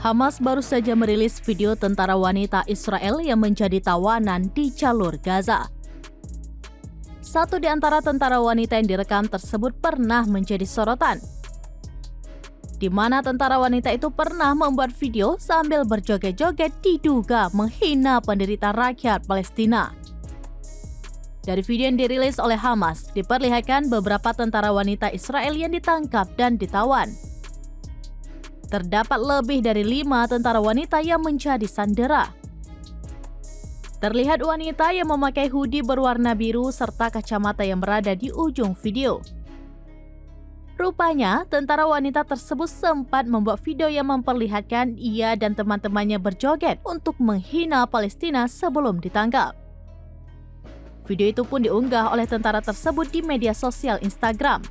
Hamas baru saja merilis video tentara wanita Israel yang menjadi tawanan di jalur Gaza. Satu di antara tentara wanita yang direkam tersebut pernah menjadi sorotan, di mana tentara wanita itu pernah membuat video sambil berjoget-joget diduga menghina penderita rakyat Palestina. Dari video yang dirilis oleh Hamas, diperlihatkan beberapa tentara wanita Israel yang ditangkap dan ditawan. Terdapat lebih dari 5 tentara wanita yang menjadi sandera. Terlihat wanita yang memakai hoodie berwarna biru serta kacamata yang berada di ujung video. Rupanya, tentara wanita tersebut sempat membuat video yang memperlihatkan ia dan teman-temannya berjoget untuk menghina Palestina sebelum ditangkap. Video itu pun diunggah oleh tentara tersebut di media sosial Instagram.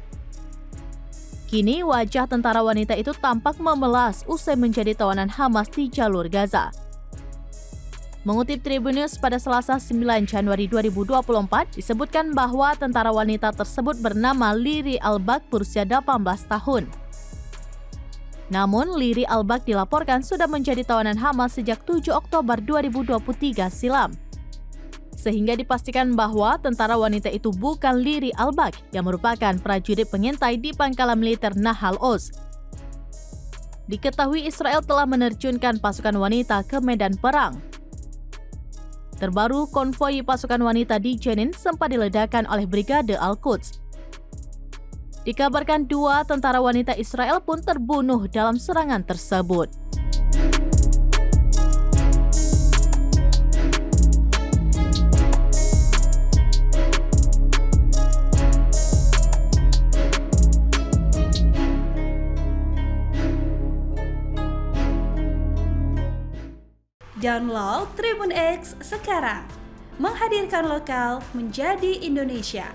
Kini wajah tentara wanita itu tampak memelas usai menjadi tawanan Hamas di jalur Gaza. Mengutip Tribun News pada Selasa 9 Januari 2024, disebutkan bahwa tentara wanita tersebut bernama Liri Albak berusia 18 tahun. Namun, Liri Albak dilaporkan sudah menjadi tawanan Hamas sejak 7 Oktober 2023 silam. Sehingga dipastikan bahwa tentara wanita itu bukan Liri Albak yang merupakan prajurit pengintai di pangkalan militer Nahal Oz. Diketahui Israel telah menerjunkan pasukan wanita ke medan perang. Terbaru, konvoi pasukan wanita di Jenin sempat diledakkan oleh Brigade Al-Quds. Dikabarkan 2 tentara wanita Israel pun terbunuh dalam serangan tersebut. Download Tribun X sekarang, menghadirkan lokal menjadi Indonesia.